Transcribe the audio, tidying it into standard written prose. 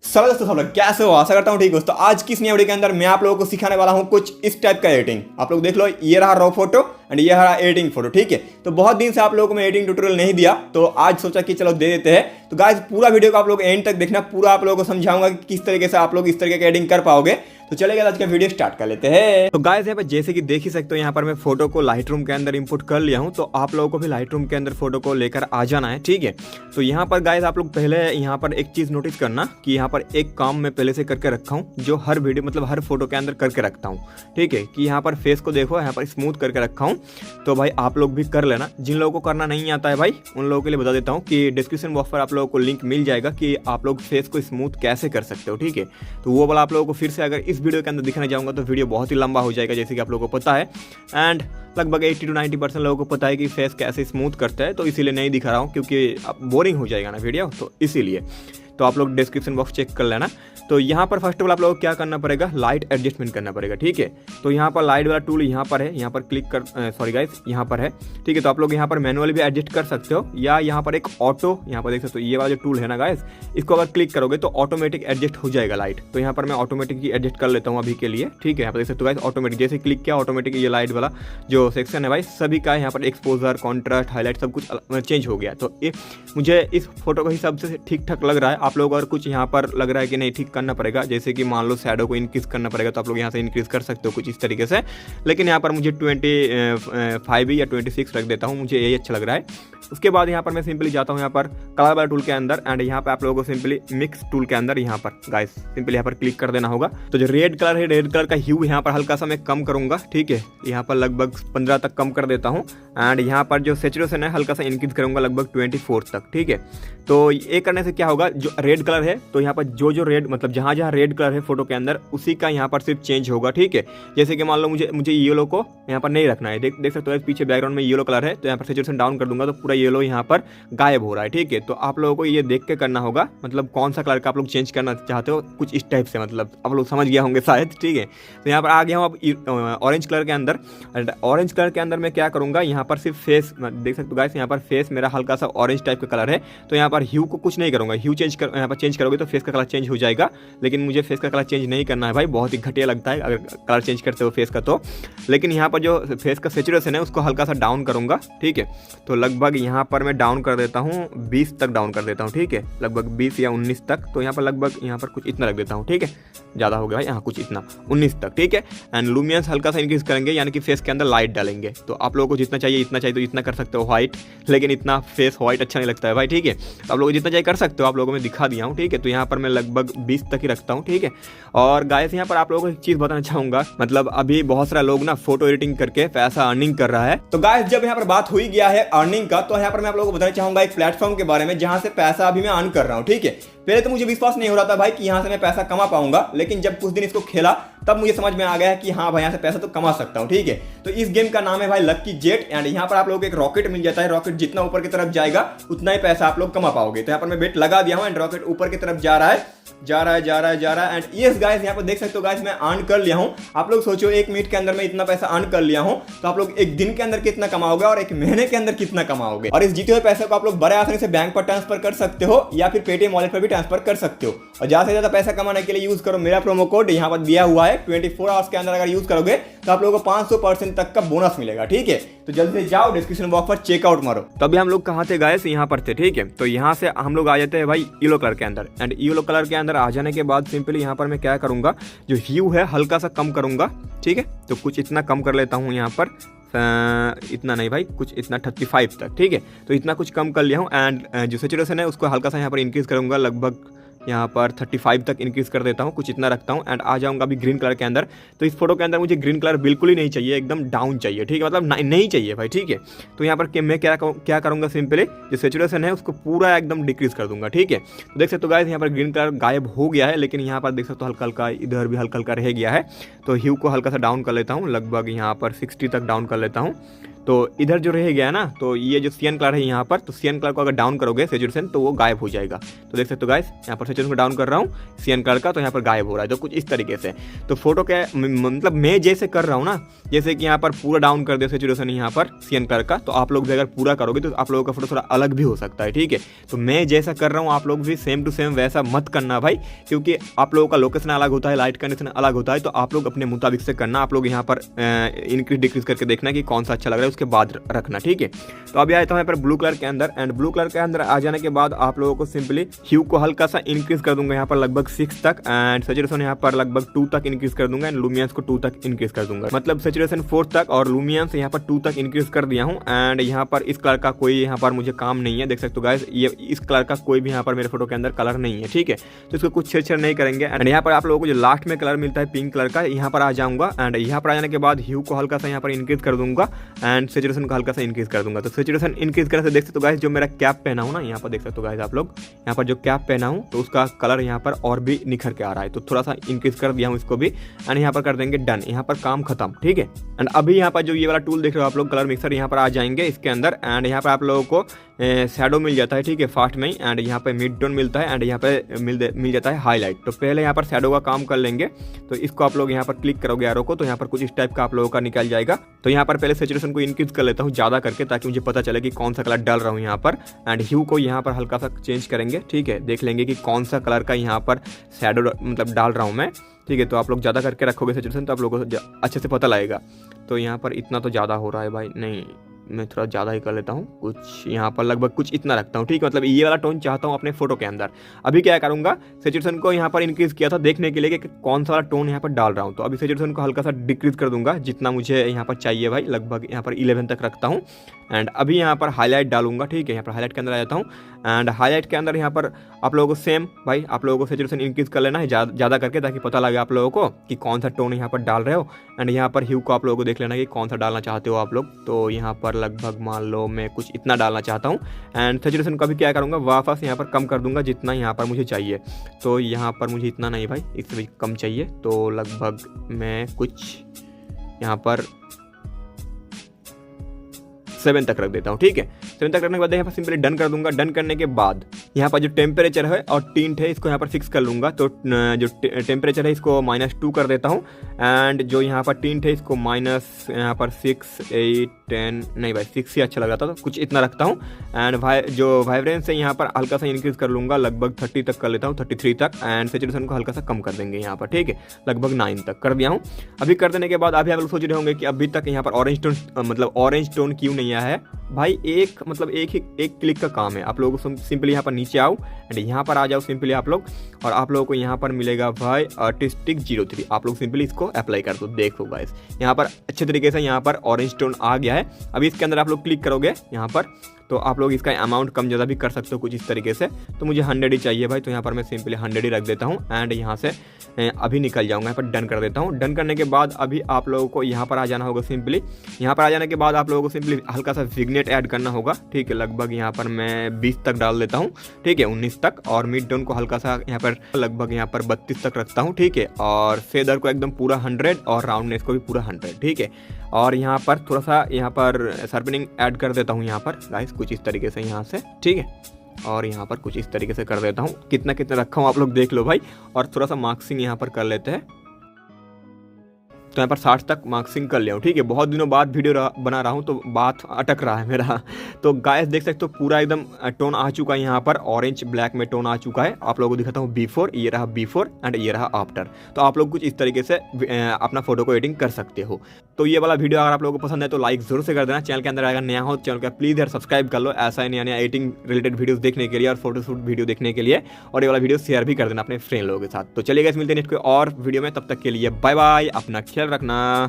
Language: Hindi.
चलो दोस्तों सब लोग कैसे हो, आशा करता हूँ ठीक हो। तो आज की इस नई वीडियो के अंदर मैं आप लोगों को सिखाने वाला हूँ कुछ इस टाइप का एडिटिंग। आप लोग देख लो, ये रहा रॉ फोटो एंड ये रहा एडिटिंग फोटो, ठीक है। तो बहुत दिन से आप लोगों को मैं एडिटिंग ट्यूटोरियल नहीं दिया, तो आज सोचा कि चलो दे देते हैं। तो गाइस पूरा वीडियो को आप लोग एंड तक देखना, पूरा आप लोगों को समझाऊंगा कि किस तरीके से आप लोग इस तरीके का एडिटिंग कर पाओगे। तो चलेगा आज का वीडियो स्टार्ट कर लेते हैं। तो गाइस यहाँ पर जैसे कि देख ही सकते हो, यहाँ पर मैं फोटो को लाइट रूम के अंदर इंपोर्ट कर लिया हूँ। तो आप लोगों को भी लाइट रूम के अंदर फोटो को लेकर आ जाना है, ठीक है। तो यहाँ पर गाइस आप लोग पहले यहाँ पर एक चीज नोटिस करना कि यहाँ पर एक काम मैं पहले से करके रखा हूँ, जो हर वीडियो मतलब हर फोटो के अंदर करके रखता हूँ, ठीक है। कि यहाँ पर फेस को देखो, यहाँ पर स्मूथ करके रखा हूँ। तो भाई आप लोग भी कर लेना। जिन लोगों को करना नहीं आता है भाई, उन लोगों के लिए बता देता हूँ कि डिस्क्रिप्शन बॉक्स पर आप लोगों को लिंक मिल जाएगा कि आप लोग फेस को स्मूथ कैसे कर सकते हो, ठीक है। तो वो वाला आप लोगों को फिर से अगर इस वीडियो के अंदर दिखाने जाऊंगा तो वीडियो बहुत ही लंबा हो जाएगा, जैसे कि आप लोगों को पता है। एंड लगभग 80 to 90% लोगों को पता है कि फेस कैसे स्मूथ करता है, तो इसीलिए नहीं दिखा रहा हूँ, क्योंकि अब बोरिंग हो जाएगा ना वीडियो, तो इसीलिए। तो आप लोग डिस्क्रिप्शन बॉक्स चेक कर लेना। तो यहाँ पर फर्स्ट ऑफ ऑल आप लोगों को क्या करना पड़ेगा, लाइट एडजस्टमेंट करना पड़ेगा, ठीक है। तो यहाँ पर लाइट वाला टूल यहाँ पर है, यहाँ पर क्लिक कर, सॉरी गाइस, यहाँ पर है, ठीक है। तो आप लोग यहाँ पर मैनुअली भी एडजस्ट कर सकते हो, या यहाँ पर एक ऑटो, यहाँ पर देख सकते हो ये वाला जो टूल है ना गाइस, इसको अगर क्लिक करोगे तो ऑटोमेटिक एडजस्ट हो जाएगा लाइट। तो यहाँ पर मैं ऑटोमेटिक ही एडजस्ट कर लेता हूँ अभी के लिए, ठीक है। यहाँ पर देख सकते हो गाइस ऑटोमेटिक, जैसे क्लिक किया ऑटोमेटिक ये लाइट वाला जो सेक्शन है भाई सभी का यहाँ पर एक्सपोजर, कॉन्ट्रास्ट, हाईलाइट सब कुछ चेंज हो गया। तो ये मुझे इस फोटो का हिसाब से ठीक ठाक लग रहा है। आप लोग अगर कुछ यहाँ पर लग रहा है कि नहीं ठीक करना पड़ेगा, जैसे कि मान लो शैडो को इंक्रीज करना पड़ेगा, तो आप लोग यहाँ से इंक्रीज कर सकते हो कुछ इस तरीके से। लेकिन यहाँ पर मुझे 25 या 26 रख देता हूँ, मुझे यही अच्छा लग रहा है। उसके बाद यहाँ पर मैं सिंपली जाता हूँ यहाँ पर कलर वाला टूल के अंदर, एंड यहाँ पर आप लोगों को सिंपली मिक्स टूल के अंदर यहाँ पर गाइस सिंपली यहाँ पर क्लिक कर देना होगा। तो जो रेड कलर है, रेड कलर का ह्यू यहाँ पर हल्का सा मैं कम करूंगा, ठीक है। यहाँ पर लगभग 15 तक कम कर देता हूँ। एंड यहाँ पर जो सैचुरेशन है हल्का सा इंक्रीज करूंगा लगभग 24 तक, ठीक है। तो ये करने से क्या होगा, जो रेड कलर है तो यहाँ पर जो रेड मतलब जहाँ जहाँ रेड कलर है फोटो के अंदर उसी का यहाँ पर सिर्फ चेंज होगा, ठीक है। जैसे कि मान लो मुझे येलो को यहाँ पर नहीं रखना है, देख सकते हो पीछे बैकग्राउंड में येलो कलर है, तो यहाँ पर सैचुरेशन डाउन कर दूंगा तो पूरा येलो यहाँ पर गायब हो रहा है, ठीक है। तो आप लोगों को ये देख के करना होगा, मतलब कौन सा कलर का आप लोग चेंज करना चाहते हो, कुछ इस टाइप से, मतलब आप लोग समझ गया होंगे शायद, ठीक है। तो यहाँ पर आ गया हूँ अब ऑरेंज कलर के अंदर। ऑरेंज कलर के अंदर मैं क्या करूँगा, यहाँ पर सिर्फ फेस देख सकते हो गाइस, यहाँ पर फेस मेरा हल्का सा ऑरेंज टाइप का कलर है। तो यहाँ पर ह्यू को कुछ नहीं करूँगा, ह्यू यहाँ पर चेंज करोगे तो फेस का कलर चेंज हो जाएगा। लेकिन मुझे फेस का कलर चेंज नहीं करना है भाई, बहुत ही घटिया लगता है अगर कलर चेंज करते हो फेस का। तो लेकिन यहाँ पर जो फेस का सैचुरेशन है उसको हल्का सा डाउन करूँगा, ठीक है। तो लगभग यहाँ पर मैं डाउन कर देता हूँ 20 तक डाउन कर देता हूँ, ठीक है। लगभग 20 या 19 तक। तो यहाँ पर लगभग यहाँ पर कुछ इतना रख देता हूँ, ठीक है। ज़्यादा हो गया भाई, यहाँ कुछ इतना 19 तक, ठीक है। एंड लुमियंस हल्का सा इंक्रीज करेंगे, यानी कि फेस के अंदर लाइट डालेंगे। तो आप लोगों को जितना चाहिए इतना चाहिए तो इतना कर सकते हो व्हाइट, लेकिन इतना फेस व्हाइट अच्छा नहीं लगता है भाई, ठीक है। तो आप लोग जितना चाहिए कर सकते हो, आप लोगों में दिखा दिया हूँ, ठीक है। तो यहाँ पर मैं लगभग 20 तक ही रखता हूँ, ठीक है। और गाइस यहाँ पर आप लोगों को एक चीज़ बताना चाहूँगा, मतलब अभी बहुत सारा लोग ना फोटो एडिटिंग करके पैसा अर्निंग कर रहा है। तो गाइस जब यहाँ पर बात हुई गया है अर्निंग का, तो यहाँ पर मैं आप लोगों को बताना चाहूँगा एक प्लेटफॉर्म के बारे में जहाँ से पैसा अभी मैं अर्न कर रहा हूँ, ठीक है। पहले तो मुझे विश्वास नहीं हो रहा था भाई कि यहाँ से मैं पैसा कमा पाऊंगा, लेकिन जब कुछ दिन इसको खेला तब मुझे समझ में आ गया कि हाँ भाई यहाँ से पैसा तो कमा सकता हूँ, ठीक है। तो इस गेम का नाम है भाई लक्की जेट, एंड यहाँ पर आप लोगों को एक रॉकेट मिल जाता है। रॉकेट जितना ऊपर की तरफ जाएगा उतना ही पैसा आप लोग कमा पाओगे। तो यहाँ पर मैं बेट लगा दिया हूँ, एंड रॉकेट ऊपर की तरफ जा रहा है। एंड यस गाइस यहाँ पर देख सकते हो गाइस मैं अर्न कर लिया हूँ। आप लोग सोचो 1 मिनट के अंदर मैं इतना पैसा अर्न कर लिया हूँ, तो आप लोग 1 दिन के अंदर कितना कमाओगे और 1 महीने के अंदर कितना कमाओगे। और इस जीते हुए पैसे को आप लोग बड़े आसानी से बैंक पर ट्रांसफर कर सकते हो, या फिर पेटीएम वॉलेट पर भी ट्रांसफर कर सकते हो। और ज्यादा से ज्यादा पैसा कमाने के लिए यूज करो मेरा प्रोमो कोड, यहाँ पर दिया हुआ है। 24 आवर्स के अंदर अगर यूज करोगे तो आप लोगों को 500% तक का बोनस मिलेगा, ठीक है। तो जल्दी से जाओ डिस्क्रिप्शन बॉक्स पर चेकआउट मारो। तो अभी हम लोग कहाँ थे गाइस, यहाँ पर थे, ठीक है। तो यहाँ से हम लोग आ जाते हैं भाई येलो कलर के अंदर। एंड येलो कलर के अंदर आ जाने के बाद सिंपली यहाँ पर मैं क्या करूँगा, जो ह्यू है हल्का सा कम करूँगा, ठीक है। तो कुछ इतना कम कर लेता हूँ यहाँ पर, इतना नहीं भाई, कुछ इतना 35 तक, ठीक है। तो इतना कुछ कम कर लिया हूँ। एंड जो सैचुरेशन है उसको हल्का सा यहाँ पर इंक्रीज करूँगा, लगभग यहाँ पर 35 तक इंक्रीज कर देता हूँ, कुछ इतना रखता हूँ। एंड आ जाऊँगा अभी ग्रीन कलर के अंदर। तो इस फोटो के अंदर मुझे ग्रीन कलर बिल्कुल ही नहीं चाहिए, एकदम डाउन चाहिए, ठीक है, मतलब नहीं चाहिए भाई, ठीक है। तो यहाँ पर मैं क्या करूँगा, सिंपली जो सैचुरेशन है उसको पूरा एकदम डिक्रीज कर दूंगा, ठीक है। तो देख सकते हो गाइस यहाँ पर ग्रीन कलर गायब हो गया है, लेकिन यहाँ पर देख सकते हो हल्का हल्का इधर भी हल्का हल्का रह गया है। तो ह्यू को हल्का सा डाउन कर लेता हूँ, लगभग यहाँ पर 60 तक डाउन कर लेता हूँ। तो इधर जो रह गया ना, तो ये जो सियन कलर है यहाँ पर, तो सियन कलर को अगर डाउन करोगे सैचुरेशन तो वो गायब हो जाएगा। तो देख सकते हो गाइस, यहाँ पर सैचुरेशन को डाउन कर रहा हूँ सियन कलर का, तो यहाँ पर गायब हो रहा है। तो कुछ इस तरीके से तो फोटो के मतलब मैं जैसे कर रहा हूँ ना, जैसे कि यहाँ पर पूरा डाउन कर दे सैचुरेशन यहाँ पर सियन कलर का, तो आप लोग भी अगर पूरा करोगे तो आप लोगों का फोटो थोड़ा अलग भी हो सकता है, ठीक है। तो मैं जैसा कर रहा हूँ आप लोग भी सेम टू सेम वैसा मत करना भाई, क्योंकि आप लोगों का लोकेशन अलग होता है, लाइट कंडीशन अलग होता है, तो आप लोग अपने मुताबिक से करना। आप लोग यहाँ पर इंक्रीज डिक्रीज करके देखना कि कौन सा अच्छा लग रहा है, उसके बाद रखना, ठीक है। तो अभी आया था यहाँ पर ब्लू कलर के अंदर, एंड ब्लू कलर के अंदर आ जाने के बाद आप लोगों को सिंपली ह्यू को हल्का सा इंक्रीज कर दूंगा यहाँ पर लगभग 6 तक, एंड सैचुरेशन यहाँ पर लगभग 2 तक इंक्रीज कर दूंगा, एंड लुमियंस को 2 तक इंक्रीज कर दूंगा। मतलब सैचुरेशन 4 तक और लुमियंस यहाँ पर 2 तक इंक्रीज कर दिया हूँ। एंड यहाँ पर इस कलर का कोई यहाँ पर मुझे काम नहीं है, देख सकते हो गाइस, ये इस कलर का कोई भी यहाँ पर मेरे फोटो के अंदर कलर नहीं है, ठीक है। तो इसको कुछ छेड़छाड़ नहीं करेंगे। एंड यहाँ पर आप लोगों को जो लास्ट में कलर मिलता है पिंक कलर का, यहाँ पर आ जाऊंगा, एंड यहाँ पर आ जाने के बाद ह्यू को हल्का सा यहाँ पर इंक्रीज कर दूंगा, एंड सैचुरेशन को हल्का सा इंक्रीज कर दूंगा। तो सैचुरेशन इंक्रीज करने से देख सकते हो गाइस, जो मेरा कैप पहना हूँ ना, यहाँ पर देख सकते हो गाइस आप लोग, यहाँ पर जो कैप पहना हूँ तो उसका कलर यहाँ पर और भी निखर के आ रहा है। तो थोड़ा सा इंक्रीज कर दिया हूँ इसको भी, एंड यहाँ पर कर देंगे डन। यहाँ पर काम खत्म, ठीक है। एंड अभी यहाँ पर जो ये वाला टूल देख रहे हो आप लोग, कलर मिक्सर, यहाँ पर आ जाएंगे इसके अंदर, एंड यहाँ पर आप लोगों को शैडो मिल जाता है, ठीक है, फास्ट में ही, एंड यहाँ पे मिड टोन मिलता है, एंड यहाँ पे मिल जाता है हाईलाइट। तो पहले यहाँ पर शैडो का काम कर लेंगे। तो इसको आप लोग यहाँ पर क्लिक करोगे एरो को, तो यहाँ पर कुछ इस टाइप का आप लोगों का निकल जाएगा। तो यहाँ पर पहले सैचुरेशन को इंक्रीज कर लेता हूँ ज़्यादा करके, ताकि मुझे पता चले कि कौन सा कलर डाल रहा हूँ यहाँ पर। एंड ह्यू को यहाँ पर हल्का सा चेंज करेंगे, ठीक है, देख लेंगे कि कौन सा कलर का यहाँ पर शैडो मतलब डाल रहा हूँ मैं, ठीक है। तो आप लोग ज़्यादा करके रखोगे सैचुरेशन तो आप लोगों को अच्छे से पता लगेगा। तो यहाँ पर इतना तो ज़्यादा हो रहा है भाई, नहीं मैं थोड़ा ज़्यादा ही कर लेता हूँ, कुछ यहाँ पर लगभग कुछ इतना रखता हूँ, ठीक है। मतलब ये वाला टोन चाहता हूँ अपने फोटो के अंदर। अभी क्या करूँगा, सैचुरेशन को यहाँ पर इंक्रीज़ किया था देखने के लिए कि कौन सा वाला टोन यहाँ पर डाल रहा हूँ। तो अभी सैचुरेशन को हल्का सा डिक्रीज़ कर दूंगा जितना मुझे यहाँ पर चाहिए भाई, लगभग यहाँ पर 11 तक रखता हूँ। एंड अभी यहाँ पर हाईलाइट डालूंगा, ठीक है। यहाँ पर हाईलाइट के अंदर आ जाता हूँ, एंड हाईलाइट के अंदर यहाँ पर आप लोगों को सेम भाई, आप लोगों को सैचुरेशन इंक्रीज़ कर लेना है ज़्यादा करके, ताकि पता लगे आप लोगों को कि कौन सा टोन यहाँ पर डाल रहे हो। एंड यहाँ पर ह्यू को आप लोगों को देख लेना कि कौन सा डालना चाहते हो आप लोग। तो यहाँ पर लगभग मान लो मैं कुछ इतना डालना चाहता हूँ। एंड सैचुरेशन का भी क्या करूँगा, वापस यहाँ पर कम कर दूंगा जितना यहाँ पर मुझे चाहिए। तो यहाँ पर मुझे इतना नहीं भाई, इससे भी कम चाहिए। तो लगभग मैं कुछ यहाँ पर 7 तक रख देता हूँ, ठीक है। 7 तक रखने के बाद यहाँ पर सिंपली डन कर दूंगा। डन करने के बाद यहाँ पर जो टेम्परेचर है और टिंट है इसको यहाँ पर फिक्स कर लूँगा। तो जो टेम्परेचर है इसको -2 कर देता हूँ, एंड जो यहाँ पर टिंट है इसको माइनस यहाँ पर 6, 8, 10 नहीं भाई 6 ही अच्छा लगा था, तो कुछ इतना रखता हूँ। एंड जो वाइब्रेंस है यहाँ पर हल्का सा इंक्रीज कर लूँगा, लगभग 30 तक कर लेता हूँ, 33 तक। एंड सैचुरेशन को हल्का सा कम कर देंगे यहाँ पर, ठीक है, लगभग 9 तक कर दिया हूँ। अभी कर देने के बाद अभी आप लोग सोच रहे होंगे कि अभी तक यहाँ पर ऑरेंज टोन मतलब ऑरेंज टोन क्यों नहीं आया है भाई। एक क्लिक का काम है। आप लोगों को सिंपली यहाँ पर नीचे आओ, एंड यहाँ पर आ जाओ सिंपली आप लोग, और आप लोगों को यहाँ पर मिलेगा भाई आर्टिस्टिक 03। आप लोग सिंपली इसको अप्लाई कर दो। देखो गाइस यहाँ पर अच्छे तरीके से यहाँ पर ऑरेंज टोन आ गया है। अभी इसके अंदर आप लोग क्लिक करोगे यहाँ पर, तो आप लोग इसका अमाउंट कम ज़्यादा भी कर सकते हो कुछ इस तरीके से। तो मुझे 100 ही चाहिए भाई, तो यहाँ पर मैं सिंपली 100 ही रख देता हूँ। एंड यहाँ से अभी निकल जाऊँगा, यहाँ पर डन कर देता हूँ। डन करने के बाद अभी आप लोगों को यहाँ पर आ जाना होगा सिंपली। यहाँ पर आ जाने के बाद आप लोगों को सिंपली हल्का सा विग्नेट ऐड करना होगा, ठीक है। लगभग यहाँ पर मैं 20 तक डाल देता हूँ, ठीक है, 19 तक। और मिड टोन को हल्का सा यहाँ पर लगभग यहाँ पर 32 तक रखता हूँ, ठीक है। और फेदर को एकदम पूरा 100 और राउंडनेस को भी पूरा 100, ठीक है। और यहाँ पर थोड़ा सा यहाँ पर शार्पनिंग ऐड कर देता हूँ यहाँ पर गाइस, कुछ इस तरीके से यहाँ से, ठीक है। और यहाँ पर कुछ इस तरीके से कर देता हूँ। कितना कितना रखा हूँ आप लोग देख लो भाई। और थोड़ा सा मार्क्सिंग यहाँ पर कर लेते हैं। तो यहाँ पर 60 तक मार्क्सिंग कर लिया हूँ, ठीक है। बहुत दिनों बाद वीडियो बना रहा हूँ तो बात अटक रहा है मेरा। तो गाइस देख सकते हो पूरा एकदम टोन आ चुका है, यहाँ पर ऑरेंज ब्लैक में टोन आ चुका है। आप लोगों को दिखाता हूँ बिफोर, ये रहा बिफोर एंड ये रहा आफ्टर। तो आप लोग कुछ इस तरीके से अपना फोटो को एडिटिंग कर सकते हो। तो ये वाला वीडियो अगर आप लोगों को पसंद है तो लाइक जरूर से कर देना। चैनल के अंदर अगर नया हो चैनल का प्लीज़ यार सब्सक्राइब कर लो, ऐसा ही नया एडिटिंग रिलेटेड वीडियोस देखने के लिए और फोटोशूट वीडियो देखने के लिए। और ये वाला वीडियो शेयर भी कर देना अपने फ्रेंड लोगों के साथ। तो चलिए गाइस मिलते हैं नेक्स्ट कोई और वीडियो में, तब तक के लिए बाय बाय, अपना ख्याल रखना।